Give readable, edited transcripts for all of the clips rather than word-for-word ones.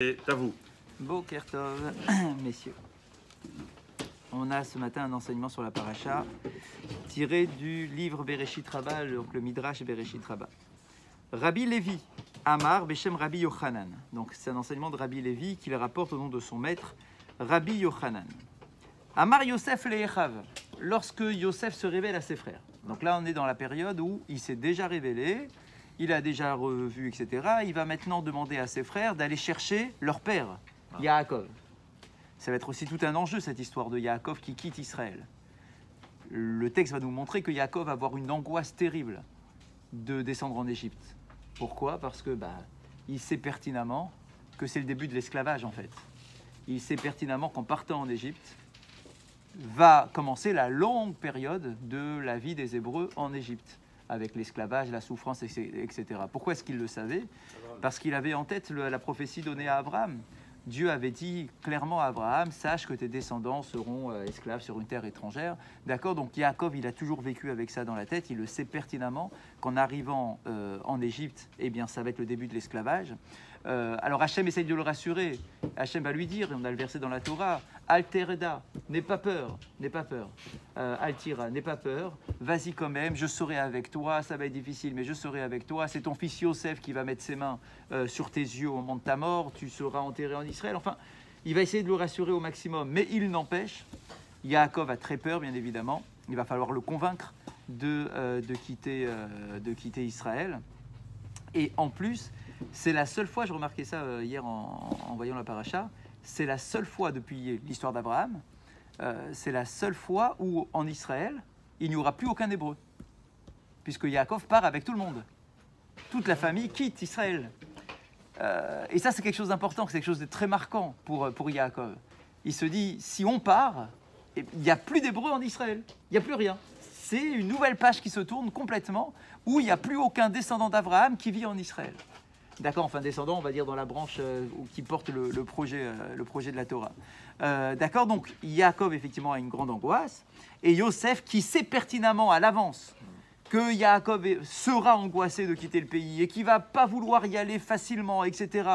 C'est à vous. Boker Tov, messieurs. On a ce matin un enseignement sur la paracha tiré du livre Bereshit Rabbah, donc le Midrash Bereshit Rabbah. Rabbi Lévi, Amar Beshem Rabbi Yochanan. Donc c'est un enseignement de Rabbi Lévi qu'il rapporte au nom de son maître, Rabbi Yochanan. Amar Yosef Le'echav, lorsque Yosef se révèle à ses frères. Donc là on est dans la période où il s'est déjà révélé, il a déjà revu, etc. Il va maintenant demander à ses frères d'aller chercher leur père, Yaakov. Ça va être aussi tout un enjeu, cette histoire de Yaakov qui quitte Israël. Le texte va nous montrer que Yaakov va avoir une angoisse terrible de descendre en Égypte. Pourquoi ? Parce que il sait pertinemment que c'est le début de l'esclavage, en fait. Il sait pertinemment qu'en partant en Égypte, va commencer la longue période de la vie des Hébreux en Égypte, avec l'esclavage, la souffrance, etc. Pourquoi est-ce qu'il le savait ? Parce qu'il avait en tête la prophétie donnée à Abraham. Dieu avait dit clairement à Abraham, sache que tes descendants seront esclaves sur une terre étrangère. D'accord ? Donc Yaakov, il a toujours vécu avec ça dans la tête. Il le sait pertinemment qu'en arrivant en Égypte, eh bien, ça va être le début de l'esclavage. Alors Hachem essaye de le rassurer. Hachem va lui dire, et on a le verset dans la Torah, Altereda, n'aie pas peur, n'aie pas peur. Altira, n'aie pas peur, vas-y quand même, je serai avec toi, ça va être difficile, mais je serai avec toi. C'est ton fils Yosef qui va mettre ses mains sur tes yeux au moment de ta mort, tu seras enterré en Israël. Enfin, il va essayer de le rassurer au maximum, mais il n'empêche, Yaakov a très peur, bien évidemment. Il va falloir le convaincre de quitter Israël. Et en plus, c'est la seule fois, je remarquais ça hier en voyant la paracha, c'est la seule fois depuis l'histoire d'Abraham, c'est la seule fois où en Israël, il n'y aura plus aucun Hébreu. Puisque Yaakov part avec tout le monde. Toute la famille quitte Israël. Et ça, c'est quelque chose d'important, c'est quelque chose de très marquant pour Yaakov. Il se dit, si on part, il n'y a plus d'Hébreux en Israël. Il n'y a plus rien. C'est une nouvelle page qui se tourne complètement, où il n'y a plus aucun descendant d'Abraham qui vit en Israël. D'accord, enfin descendant, on va dire dans la branche qui porte le projet de la Torah. D'accord, donc Yaakov effectivement a une grande angoisse, et Yosef qui sait pertinemment à l'avance que Yaakov sera angoissé de quitter le pays et qu'il ne va pas vouloir y aller facilement, etc.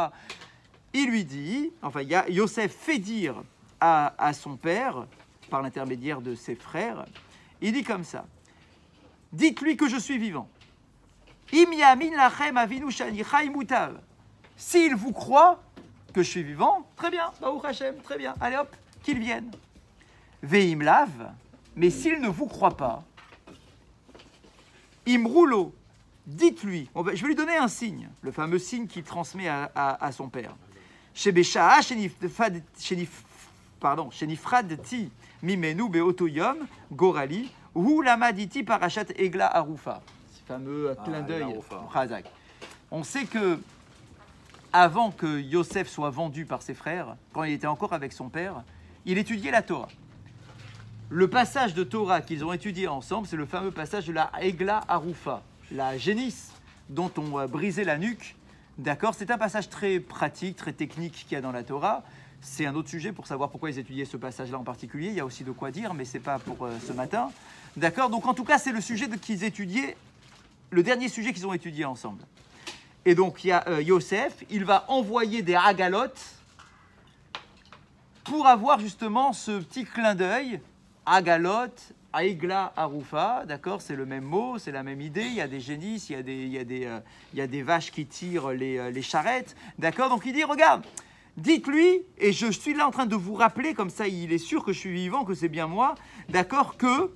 Il lui dit, enfin Yosef fait dire à son père, par l'intermédiaire de ses frères, il dit comme ça, dites-lui que je suis vivant. S'il vous croit que je suis vivant, très bien, Baruch Hashem, très bien, allez hop, qu'il vienne. Veim lav, mais s'il ne vous croit pas, imroulo, dites-lui, je vais lui donner un signe, le fameux signe qu'il transmet à son père. Shebeshaa shenifradti mimenu beotoyom gorali hu lamaditi parashat egla arufa. Fameux clin d'œil, Razak. On sait que avant que Yosef soit vendu par ses frères, quand il était encore avec son père, il étudiait la Torah. Le passage de Torah qu'ils ont étudié ensemble, c'est le fameux passage de la Egla Arufa, la génisse dont on brisait la nuque. D'accord, c'est un passage très pratique, très technique qu'il y a dans la Torah. C'est un autre sujet pour savoir pourquoi ils étudiaient ce passage-là en particulier. Il y a aussi de quoi dire, mais ce n'est pas pour ce matin. D'accord, donc en tout cas, c'est le sujet qu'ils étudiaient. Le dernier sujet qu'ils ont étudié ensemble. Et donc, il y a Yosef, il va envoyer des agalotes pour avoir justement ce petit clin d'œil. Agalote, Aigla, Arufa, d'accord, c'est le même mot, c'est la même idée. Il y a des génisses, il y a des vaches qui tirent les charrettes, d'accord. Donc, il dit, regarde, dites-lui, et je suis là en train de vous rappeler, comme ça, il est sûr que je suis vivant, que c'est bien moi, d'accord, que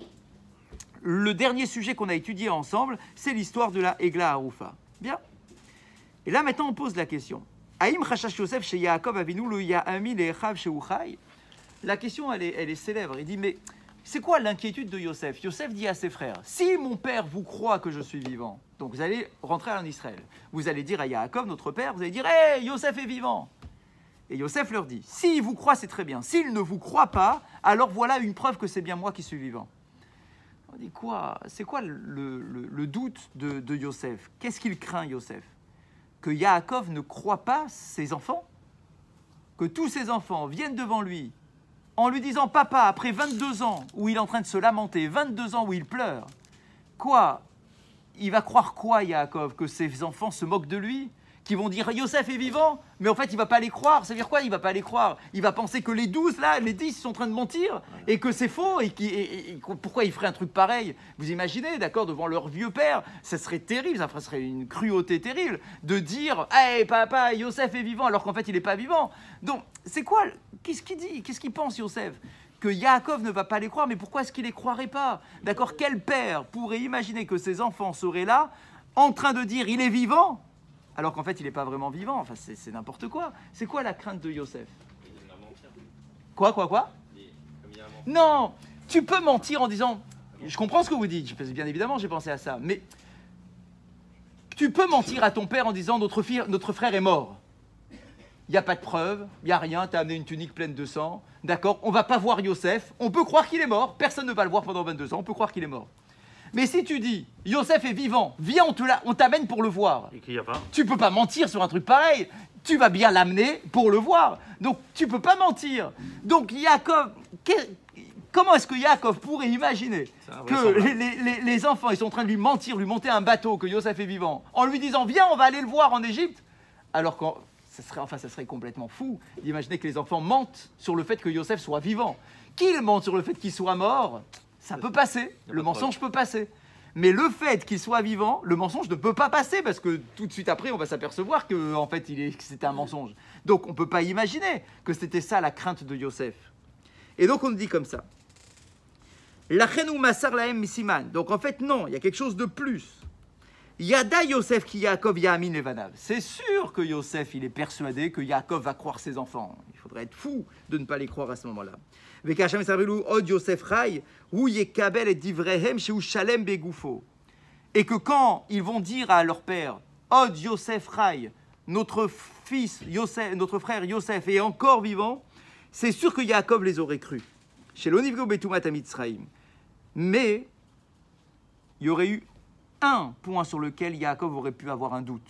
le dernier sujet qu'on a étudié ensemble, c'est l'histoire de la Egla Arufa. Bien. Et là, maintenant, on pose la question. Aïm Chashash Yosef chez Yaakov Avinu lo Ya'ami le'echav sheuchai. La question, elle est célèbre. Il dit, mais c'est quoi l'inquiétude de Yosef ? Yosef dit à ses frères, si mon père vous croit que je suis vivant, donc vous allez rentrer en Israël, vous allez dire à Yaakov, notre père, vous allez dire, hé, Yosef est vivant. Et Yosef leur dit, s'il vous croit, c'est très bien. S'il ne vous croit pas, alors voilà une preuve que c'est bien moi qui suis vivant. On dit quoi ? C'est quoi le doute de Yosef ? Qu'est-ce qu'il craint, Yosef ? Que Yaakov ne croit pas ses enfants ? Que tous ses enfants viennent devant lui en lui disant « Papa, après 22 ans où il est en train de se lamenter, 22 ans où il pleure, quoi ? Il va croire quoi, Yaakov ? Que ses enfants se moquent de lui ? qui vont dire Yosef est vivant, mais en fait il ne va pas les croire. Ça veut dire quoi? Il ne va pas les croire. Il va penser que les 12 là, les 10 sont en train de mentir et que c'est faux et pourquoi ils feraient un truc pareil? Vous imaginez, d'accord, devant leur vieux père, ça serait terrible, ça serait une cruauté terrible de dire hey papa, Yosef est vivant alors qu'en fait il n'est pas vivant. Donc c'est quoi? Qu'est-ce qu'il dit? Qu'est-ce qu'il pense Yosef? Que Yaakov ne va pas les croire, mais pourquoi est-ce qu'il ne les croirait pas? D'accord, quel père pourrait imaginer que ses enfants seraient là en train de dire il est vivant alors qu'en fait il n'est pas vraiment vivant? Enfin c'est n'importe quoi. C'est quoi la crainte de Yosef? Quoi? Non, tu peux mentir en disant, je comprends ce que vous dites, bien évidemment j'ai pensé à ça, mais tu peux mentir à ton père en disant notre frère est mort. Il n'y a pas de preuve, il n'y a rien, tu as amené une tunique pleine de sang, d'accord, on ne va pas voir Yosef, on peut croire qu'il est mort, personne ne va le voir pendant 22 ans, on peut croire qu'il est mort. Mais si tu dis, Yosef est vivant, viens, on t'amène pour le voir. Et qu'il y a pas. Tu peux pas mentir sur un truc pareil. Tu vas bien l'amener pour le voir. Donc, tu peux pas mentir. Donc, Yaakov, comment est-ce que Yaakov pourrait imaginer que les enfants, ils sont en train de lui mentir, lui monter un bateau, que Yosef est vivant, en lui disant, viens, on va aller le voir en Égypte, alors que ça serait complètement fou d'imaginer que les enfants mentent sur le fait que Yosef soit vivant. Qu'ils mentent sur le fait qu'il soit mort, ça peut passer, le mensonge peut passer. Mais le fait qu'il soit vivant, le mensonge ne peut pas passer parce que tout de suite après, on va s'apercevoir que en fait, c'était un mensonge. Donc, on ne peut pas imaginer que c'était ça la crainte de Yosef. Et donc, on dit comme ça. Lachenu masar lahem misiman. Donc, en fait, non, il y a quelque chose de plus. Yada Yosef ki Yaakov ya'amin levanav. C'est sûr que Yosef, il est persuadé que Yaakov va croire ses enfants. Il faudrait être fou de ne pas les croire à ce moment-là. Et que quand ils vont dire à leur père, Od Yosef Rai, notre frère Yosef est encore vivant, c'est sûr que Yaakov les aurait crus. Chez l'Onivgo Betumat Mitzraim. Mais il y aurait eu un point sur lequel Yaakov aurait pu avoir un doute.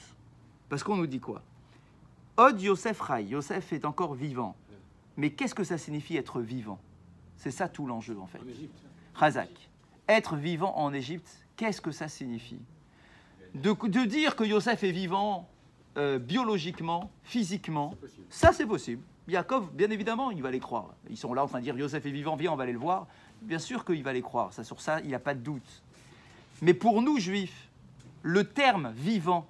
Parce qu'on nous dit quoi? Od Yosef Rai, Yosef est encore vivant. Mais qu'est-ce que ça signifie être vivant? C'est ça tout l'enjeu en fait. Chazak. Être vivant en Égypte, qu'est-ce que ça signifie? De dire que Yosef est vivant biologiquement, physiquement, ça c'est possible. Yaakov, bien évidemment, il va les croire. Ils sont là en train de dire Yosef est vivant, viens, on va aller le voir. Bien sûr qu'il va les croire. Ça, sur ça, il n'y a pas de doute. Mais pour nous, juifs, le terme vivant,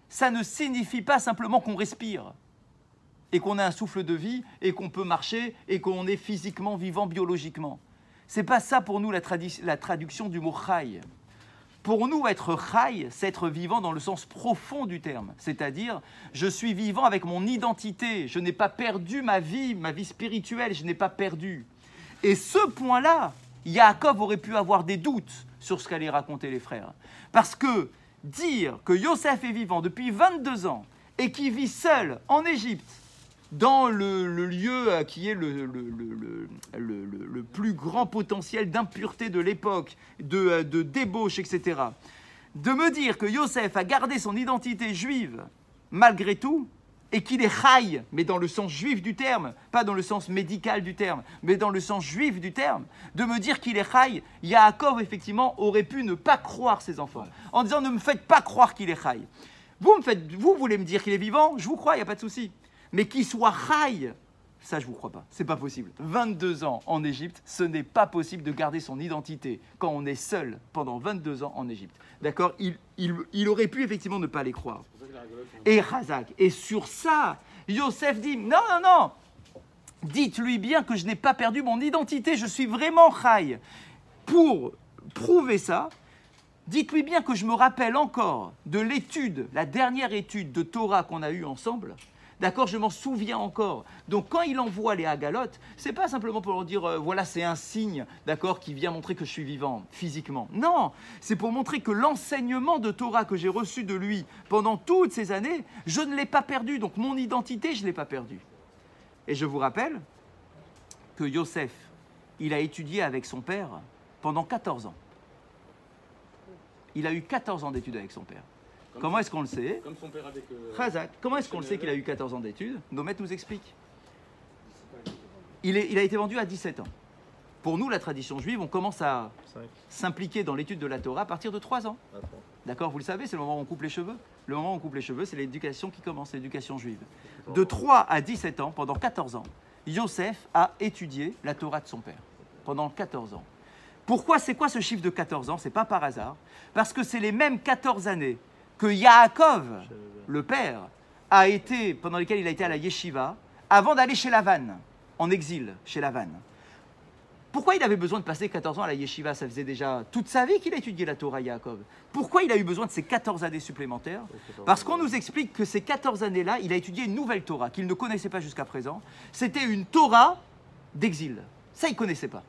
ça ne signifie pas simplement qu'on respire et qu'on a un souffle de vie et qu'on peut marcher et qu'on est physiquement vivant biologiquement. C'est pas ça pour nous la traduction du mot chai. Pour nous, être chai, c'est être vivant dans le sens profond du terme. C'est-à-dire, je suis vivant avec mon identité. Je n'ai pas perdu ma vie spirituelle, je n'ai pas perdu. Et ce point-là, Yaakov aurait pu avoir des doutes sur ce qu'allaient raconter les frères. Parce que dire que Yosef est vivant depuis 22 ans et qu'il vit seul en Égypte, dans le lieu qui est le plus grand potentiel d'impureté de l'époque, de débauche, etc. De me dire que Yosef a gardé son identité juive malgré tout, et qu'il est chai, mais dans le sens juif du terme, pas dans le sens médical du terme, mais dans le sens juif du terme, de me dire qu'il est chai, Yaakov, effectivement, aurait pu ne pas croire ses enfants, en disant ne me faites pas croire qu'il est chai. Vous voulez me dire qu'il est vivant, je vous crois, il n'y a pas de souci. Mais qu'il soit chai, ça je ne vous crois pas, c'est pas possible. 22 ans en Égypte, ce n'est pas possible de garder son identité quand on est seul pendant 22 ans en Égypte. D'accord, il aurait pu effectivement ne pas les croire. Et Chazak, et sur ça, Yosef dit, non, dites-lui bien que je n'ai pas perdu mon identité, je suis vraiment chai. Pour prouver ça, dites-lui bien que je me rappelle encore de l'étude, la dernière étude de Torah qu'on a eue ensemble. D'accord, je m'en souviens encore. Donc quand il envoie les Hagalotes, c'est pas simplement pour leur dire voilà, c'est un signe, d'accord, qui vient montrer que je suis vivant physiquement. Non, c'est pour montrer que l'enseignement de Torah que j'ai reçu de lui pendant toutes ces années, je ne l'ai pas perdu. Donc mon identité, je ne l'ai pas perdue. Et je vous rappelle que Yosef, il a étudié avec son père pendant 14 ans. Il a eu 14 ans d'études avec son père. Comment est-ce qu'on le sait? Comme son père avec... Chazak, comment est-ce qu'on le sait qu'il a eu 14 ans d'études? Nos maîtres nous expliquent. Il a été vendu à 17 ans. Pour nous, la tradition juive, on commence à s'impliquer dans l'étude de la Torah à partir de 3 ans. D'accord, vous le savez, c'est le moment où on coupe les cheveux. le moment où on coupe les cheveux, c'est l'éducation qui commence, l'éducation juive. De 3 à 17 ans, pendant 14 ans, Yosef a étudié la Torah de son père. Pendant 14 ans. Pourquoi, c'est quoi ce chiffre de 14 ans? C'est pas par hasard. Parce que c'est les mêmes 14 années que Yaakov, le père, pendant lesquelles il a été à la yeshiva, avant d'aller chez Lavan, en exil, chez Lavan. Pourquoi il avait besoin de passer 14 ans à la yeshiva? Ça faisait déjà toute sa vie qu'il a étudié la Torah, Yaakov. Pourquoi il a eu besoin de ces 14 années supplémentaires? Parce qu'on nous explique que ces 14 années-là, il a étudié une nouvelle Torah qu'il ne connaissait pas jusqu'à présent. C'était une Torah d'exil. Ça, il ne connaissait pas.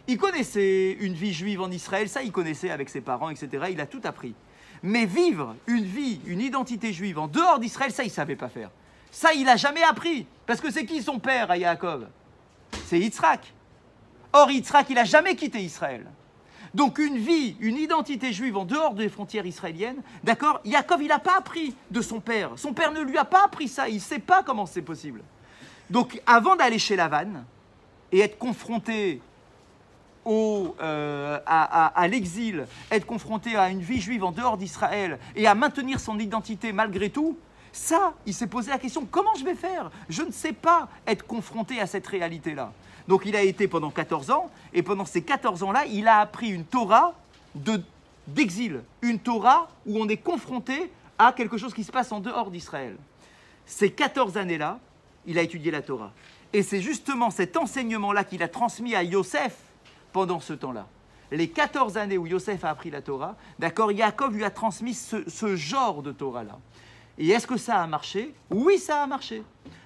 Il connaissait une vie juive en Israël, ça, il connaissait avec ses parents, etc. Il a tout appris. Mais vivre une vie, une identité juive en dehors d'Israël, ça, il ne savait pas faire. Ça, il n'a jamais appris. Parce que c'est qui son père à Yaakov? C'est Yitzhak. Or, Yitzhak, il n'a jamais quitté Israël. Donc, une vie, une identité juive en dehors des frontières israéliennes, d'accord, Yaakov, il n'a pas appris de son père. Son père ne lui a pas appris ça. Il ne sait pas comment c'est possible. Donc, avant d'aller chez Lavan et être confronté à l'exil, être confronté à une vie juive en dehors d'Israël et à maintenir son identité malgré tout, ça, il s'est posé la question, comment je vais faire? Je ne sais pas être confronté à cette réalité-là. Donc il a été pendant 14 ans, et pendant ces 14 ans-là, il a appris une Torah d'exil, une Torah où on est confronté à quelque chose qui se passe en dehors d'Israël. Ces 14 années-là, il a étudié la Torah. Et c'est justement cet enseignement-là qu'il a transmis à Yosef pendant ce temps-là. Les 14 années où Yosef a appris la Torah, d'accord, Yaakov lui a transmis ce genre de Torah-là. Et est-ce que ça a marché? Oui, ça a marché.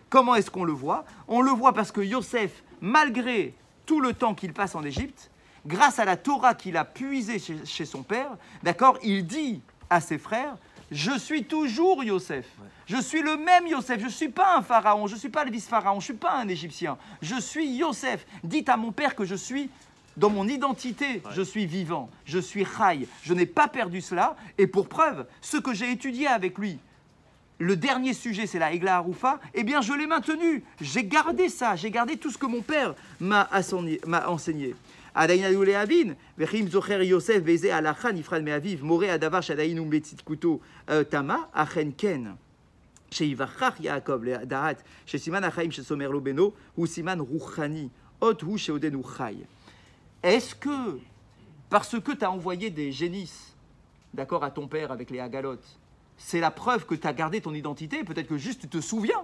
Comment est-ce qu'on le voit? On le voit parce que Yosef, malgré tout le temps qu'il passe en Égypte, grâce à la Torah qu'il a puisée chez son père, d'accord, il dit à ses frères, je suis toujours Yosef. Je suis le même Yosef. Je ne suis pas un pharaon. Je ne suis pas le vice-pharaon. Je ne suis pas un Égyptien. Je suis Yosef. Dites à mon père que je suis dans mon identité. Je suis vivant. Je suis Chai. Je n'ai pas perdu cela. Et pour preuve, ce que j'ai étudié avec lui, le dernier sujet, c'est la Egla Haroufa, eh bien, je l'ai maintenu. J'ai gardé ça. J'ai gardé tout ce que mon père m'a enseigné. Adaïnaou le'avin, vechim zocher Yosef beze alachan ifrad me'aviv, more adavar shadaïnou metzitkuto tama, achen ken. Sheivachach Yaakov le'adahat, shesiman achaim shesomer lo beno, ou siman ruchani, ot hu sheodenu chai. Est-ce que, parce que tu as envoyé des génisses, d'accord, à ton père avec les Hagalotes, c'est la preuve que tu as gardé ton identité? Peut-être que juste tu te souviens.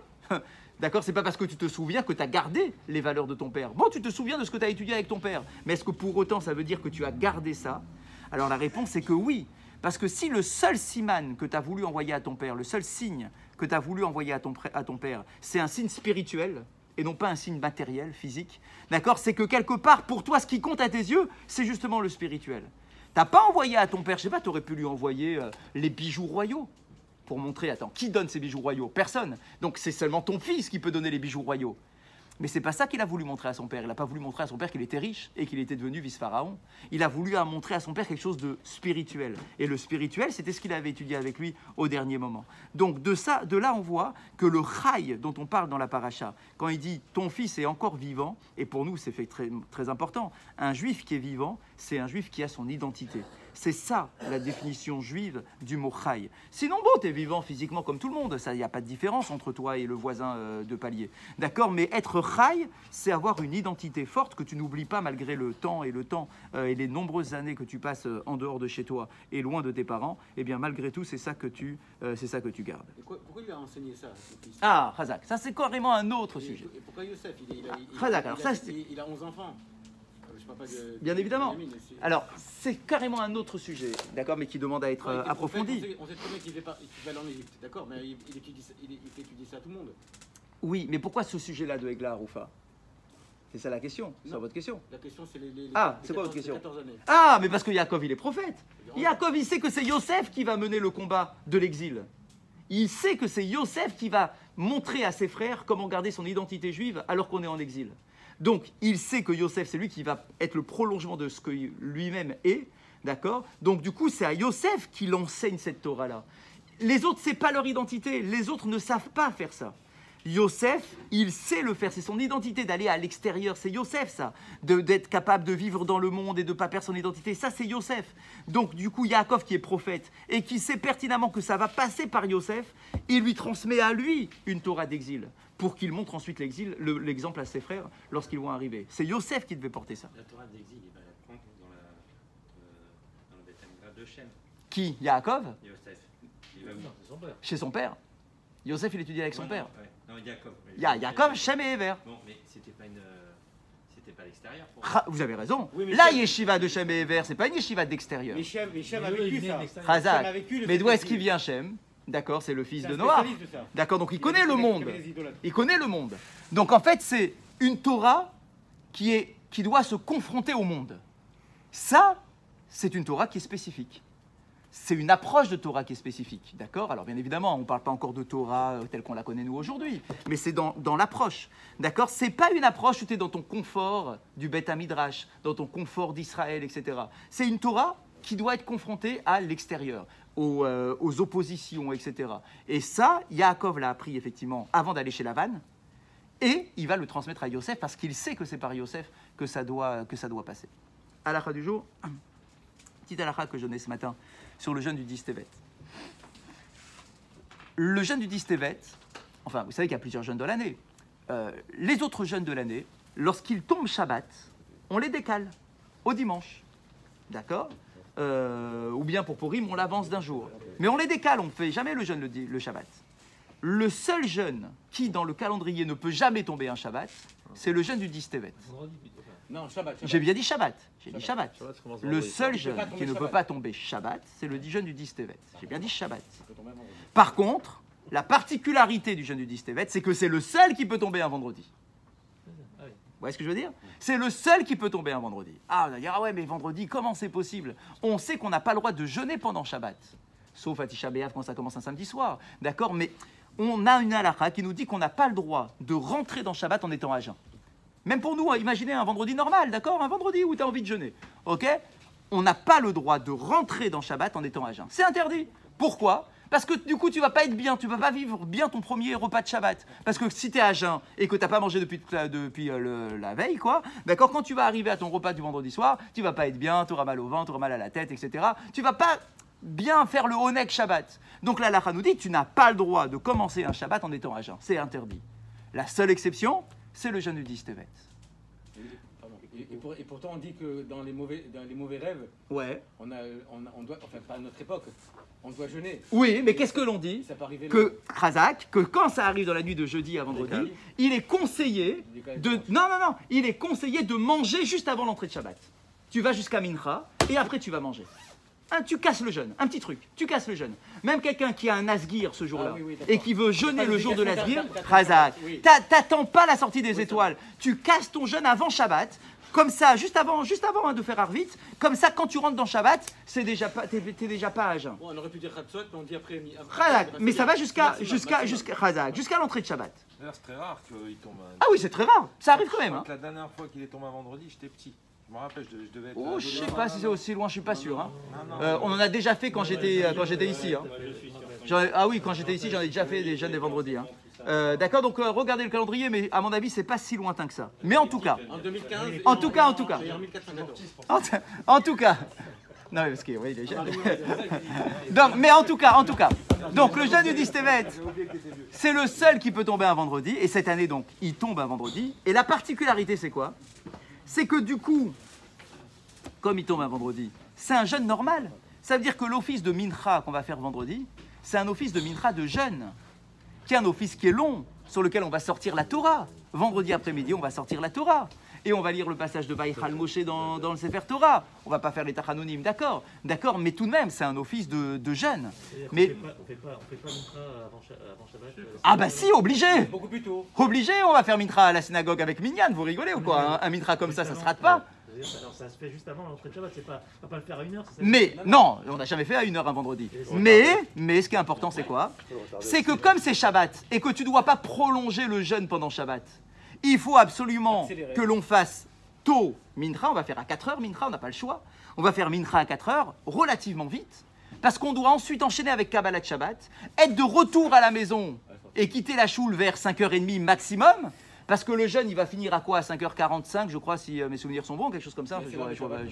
D'accord, c'est pas parce que tu te souviens que tu as gardé les valeurs de ton père. Bon, tu te souviens de ce que tu as étudié avec ton père, mais est-ce que pour autant ça veut dire que tu as gardé ça? Alors la réponse est que oui, parce que si le seul siman que tu as voulu envoyer à ton père, le seul signe que tu as voulu envoyer à ton père, c'est un signe spirituel et non pas un signe matériel, physique, d'accord, c'est que quelque part, pour toi, ce qui compte à tes yeux, c'est justement le spirituel. Tu n'as pas envoyé à ton père, je sais pas, tu aurais pu lui envoyer les bijoux royaux, pour montrer, attends, qui donne ces bijoux royaux? Personne. Donc c'est seulement ton fils qui peut donner les bijoux royaux. Mais c'est pas ça qu'il a voulu montrer à son père. Il n'a pas voulu montrer à son père qu'il était riche et qu'il était devenu vice-pharaon. Il a voulu montrer à son père quelque chose de spirituel. Et le spirituel, c'était ce qu'il avait étudié avec lui au dernier moment. Donc de là, on voit que le chai dont on parle dans la paracha, quand il dit « ton fils est encore vivant », et pour nous c'est fait très, très important, un juif qui est vivant, c'est un juif qui a son identité. C'est ça la définition juive du mot chai. Sinon, bon, tu es vivant physiquement comme tout le monde, il n'y a pas de différence entre toi et le voisin de palier. D'accord? Mais être chai, c'est avoir une identité forte que tu n'oublies pas malgré le temps et les nombreuses années que tu passes en dehors de chez toi et loin de tes parents. Eh bien, malgré tout, c'est ça que tu gardes. Et pourquoi il a enseigné ça? Ah, Chazak, ça c'est carrément un autre sujet. Et pourquoi Yosef il a 11 enfants. Bien évidemment. Alors, c'est carrément un autre sujet, d'accord, mais qui demande à être approfondi. On sait très bien qu'il va aller en Égypte, d'accord, mais il étudie ça à tout le monde. Oui, mais pourquoi ce sujet-là de Egla Haroufa? C'est ça la question, c'est votre question. La question, c'est les c'est quoi votre question? 14 années. Ah, mais parce que Yaakov, il est prophète. Yaakov, il sait que c'est Yosef qui va mener le combat de l'exil. Il sait que c'est Yosef qui va montrer à ses frères comment garder son identité juive alors qu'on est en exil. Donc, il sait que Yosef, c'est lui qui va être le prolongement de ce que lui-même est, d'accord? Donc, du coup, c'est à Yosef qu'il enseigne cette Torah-là. Les autres, c'est pas leur identité. Les autres ne savent pas faire ça. Yosef, il sait le faire. C'est son identité d'aller à l'extérieur. C'est Yosef, ça. D'être capable de vivre dans le monde et de ne pas perdre son identité. Ça, c'est Yosef. Donc, du coup, Yaakov, qui est prophète et qui sait pertinemment que ça va passer par Yosef, il lui transmet à lui une Torah d'exil pour qu'il montre ensuite l'exemple à ses frères lorsqu'ils vont arriver. C'est Yosef qui devait porter ça. La Torah d'exil, il va la prendre dans le Beth Amikdash de Shem. Qui? Yaakov? Yosef. Il va où? Son père. Chez son père. Yosef, il étudie avec son père. Ouais. Non, Yaakov. Yaakov, Shem et Ever. Bon, mais c'était pas à l'extérieur. Vous avez raison. Oui, mais La Shem- yeshiva de Shem et Ever, c'est pas une yeshiva d'extérieur. Mais Shem a Mais vécu il ça. venait de Chazak. Shem a vécu le Mais d'où est-ce fait qu'il que- vient Shem? D'accord, c'est le fils C'est de un Noah. spécialiste de ça. D'accord, donc il a connaît vécu le avec- monde. avec les idolâtres. Il connaît le monde. Donc en fait, c'est une Torah qui doit se confronter au monde. Ça, c'est une Torah qui est spécifique. C'est une approche de Torah qui est spécifique. D'accord? Alors bien évidemment, on ne parle pas encore de Torah telle qu'on la connaît nous aujourd'hui, mais c'est dans l'approche. D'accord? C'est pas une approche où tu es dans ton confort du Beth Midrash, dans ton confort d'Israël, etc. C'est une Torah qui doit être confrontée à l'extérieur, aux oppositions, etc. Et ça, Yaakov l'a appris effectivement avant d'aller chez Lavan, et il va le transmettre à Yosef parce qu'il sait que c'est par Yosef que ça doit passer. Halakha du jour, petite halakha que je donnais ce matin sur le jeûne du 10 Tevet. Le jeûne du 10 Tevet, enfin, vous savez qu'il y a plusieurs jeûnes de l'année. Les autres jeûnes de l'année, lorsqu'ils tombent Shabbat, on les décale au dimanche. D'accord? Ou bien pour Purim, on l'avance d'un jour. Mais on les décale, on ne fait jamais le jeûne le Shabbat. Le seul jeûne qui, dans le calendrier, ne peut jamais tomber un Shabbat, c'est le jeûne du 10 Tevet. Vendredi, plutôt. Enfin, Non, Shabbat. J'ai bien dit Shabbat. J'ai dit Shabbat. Shabbat, ça commence Le vendredi. seul Il peut jeûne pas tomber qui ne peut Shabbat. pas tomber Shabbat, c'est le jeûne du 10 Tevet. J'ai bien dit Shabbat. Ça peut tomber un vendredi. Par contre, la particularité du jeûne du 10 Tevet, c'est que c'est le seul qui peut tomber un vendredi. Ah oui. Vous voyez ce que je veux dire? C'est le seul qui peut tomber un vendredi. Ah, on va dire, ah ouais, mais vendredi, comment c'est possible? On sait qu'on n'a pas le droit de jeûner pendant Shabbat. Sauf à Tisha B'Av quand ça commence un samedi soir. D'accord? Mais on a une halakha qui nous dit qu'on n'a pas le droit de rentrer dans Shabbat en étant à jeun. Même pour nous, hein, imaginez un vendredi normal, d'accord? Un vendredi où tu as envie de jeûner. Ok? On n'a pas le droit de rentrer dans Shabbat en étant à jeun. C'est interdit. Pourquoi? Parce que du coup, tu vas pas être bien, tu vas pas vivre bien ton premier repas de Shabbat. Parce que si tu es à jeun et que tu n'as pas mangé depuis la veille, quoi, d'accord, quand tu vas arriver à ton repas du vendredi soir, tu vas pas être bien, tu auras mal au ventre, tu auras mal à la tête, etc. Tu vas pas bien faire le Honek Shabbat. Donc la halakha nous dit, tu n'as pas le droit de commencer un Shabbat en étant à jeun. C'est interdit. La seule exception, c'est le jeûne du 10 Tevet. Pardon. Et pourtant, on dit que dans les mauvais rêves, Ouais. on doit, enfin pas à notre époque, on doit jeûner. Oui, mais qu'est-ce que l'on dit? Ça peut arriver Que Razak, que quand ça arrive dans la nuit de jeudi à vendredi, Décale. il est conseillé Décale. de il est conseillé de manger juste avant l'entrée de Shabbat. Tu vas jusqu'à Mincha et après tu vas manger. Hein, tu casses le jeûne, un petit truc, tu casses le jeûne. Même quelqu'un qui a un Asgir ce jour-là Ah oui, oui, d'accord. et qui veut jeûner Pas le jour de d'obligation l'Asgir, d'atteindre Razak, Shabbat, oui. t'attends pas la sortie des Oui, étoiles. Tu casses ton jeûne avant Shabbat. Comme ça, juste avant hein, de faire Arvit, comme ça, quand tu rentres dans Shabbat, t'es déjà pas à jeun. Bon, on aurait pu dire Khatsot, mais on dit après. Razak, mais ça va jusqu'à Maximum. Razak, jusqu'à l'entrée de Shabbat. D'ailleurs, c'est très rare qu'il tombe un. Ah oui, c'est très rare. Ça arrive quand même. Hein. La dernière fois qu'il est tombé un vendredi, j'étais petit. Je me rappelle, je devais être. Oh, je sais pas si c'est aussi loin, je suis pas sûr. Hein. Non. On en a déjà fait quand j'étais ici. Hein. Ah oui, quand j'étais ici, j'en ai déjà fait des jeûnes des vendredis. Hein. D'accord, donc regardez le calendrier, mais à mon avis, c'est pas si lointain que ça. Mais en tout cas, En 2015. En tout cas. Et en 1414. en tout cas. Non, mais parce que oui, il est jeune. Donc, mais en tout cas. Donc le jeûne du 10 Tevet, c'est le seul qui peut tomber un vendredi. Et cette année, donc, il tombe un vendredi. Et la particularité, c'est quoi? C'est que du coup, comme il tombe un vendredi, c'est un jeûne normal. Ça veut dire que l'office de Mincha qu'on va faire vendredi, c'est un office de Mincha de jeûne, qui est un office qui est long, sur lequel on va sortir la Torah. Vendredi après-midi, on va sortir la Torah. Et on va lire le passage de Vaïchal Moshe dans le Sefer Torah. On va pas faire les Tachanonim, d'accord, mais tout de même, c'est un office de jeûne. C'est-à-dire Mais on fait pas Mincha avant Shabbat. ah bah si, obligé. Beaucoup plus tôt. Obligé, on va faire Mincha à la synagogue avec Minyan, vous rigolez ou quoi? Hein? Un Mincha comme ça se rate pas. Alors, ça se fait juste avant l'entrée de Shabbat, on va pas le faire à 1h. Mais non, on n'a jamais fait à 1h un vendredi. Mais ce qui est important, c'est quoi? C'est que comme c'est Shabbat et que tu ne dois pas prolonger le jeûne pendant Shabbat, il faut absolument Accélérer. que l'on fasse tôt Mincha. On va faire à 4h Mincha, on n'a pas le choix. On va faire Mincha à 4h relativement vite parce qu'on doit ensuite enchaîner avec Kabbalat Shabbat, être de retour à la maison et quitter la choule vers 5h30 maximum, parce que le jeûne, il va finir à quoi? À 5h45, je crois, si mes souvenirs sont bons, quelque chose comme ça,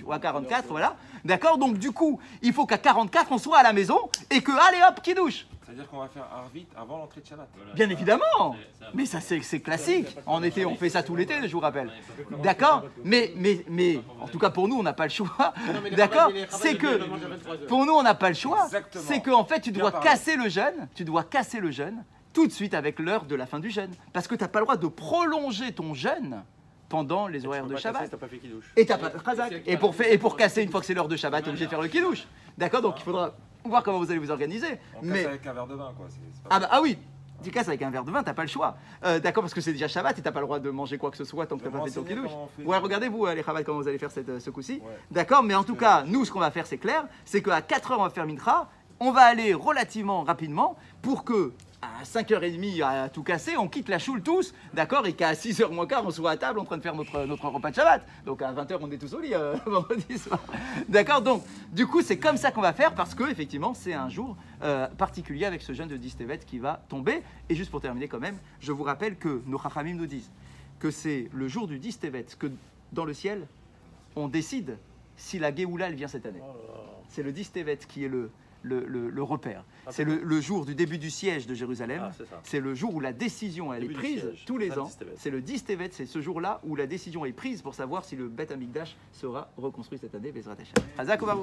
ou à 44, voilà. D'accord? Donc du coup, il faut qu'à 44, on soit à la maison, et que, allez hop, kidouche. C'est-à-dire qu'on va faire Arvit avant l'entrée de Shabbat. Voilà. Bien évidemment. C'est ça. Mais ça, c'est classique. En été, on fait ça tout l'été, je vous rappelle. D'accord? Mais, en tout cas, pour nous, on n'a pas le choix. Non, mais les D'accord? rabbins, C'est ils que, mangent à 23 heures. pour nous, on n'a pas le choix. Exactement. C'est qu'en fait, tu dois Bien parlé. casser le jeûne. Tu dois casser le jeûne tout de suite avec l'heure de la fin du jeûne. Parce que tu n'as pas le droit de prolonger ton jeûne pendant les horaires de Shabbat. T'as pas fait Kiddush. Et t'as pas Khazak. Et pour casser une fois que c'est l'heure de Shabbat, t'es obligé de faire le kidouche. D'accord? Donc il faudra voir comment vous allez vous organiser. On casse avec un verre de vin, quoi. C'est pas Ah oui, tu casses avec un verre de vin, t'as pas le choix. D'accord, parce que c'est déjà Shabbat et t'as pas le droit de manger quoi que ce soit tant que Je t'as vais pas fait ton m'enseigner kidouche. comment on fait. Ouais, regardez-vous les Chabad comment vous allez faire ce coup-ci. Ouais. D'accord, mais en tout cas, nous ce qu'on va faire c'est clair, c'est qu'à 4h on va faire Mincha, on va aller relativement rapidement pour que à 5h30 à tout casser, on quitte la choule tous, d'accord, et qu'à 6h moins quart on soit à table en train de faire notre repas de Shabbat. Donc à 20h on est tous au lit vendredi soir. D'accord, donc du coup c'est comme ça qu'on va faire parce que effectivement c'est un jour particulier avec ce jeûne de 10 Tevet qui va tomber. Et juste pour terminer quand même, je vous rappelle que nos Chachamim nous disent que c'est le jour du 10 Tevet que dans le ciel on décide si la Géoula elle vient cette année. C'est le 10 Tevet qui est le repère. C'est le jour du début du siège de Jérusalem. Ah, c'est ça. C'est le jour où la décision elle est Début du prise siège, tous les pas le ans. 10 Tevet. C'est le 10 Tevet, c'est ce jour-là où la décision est prise pour savoir si le Beth Amikdash sera reconstruit cette année. Bezrat Hashem. Hazak Ovav.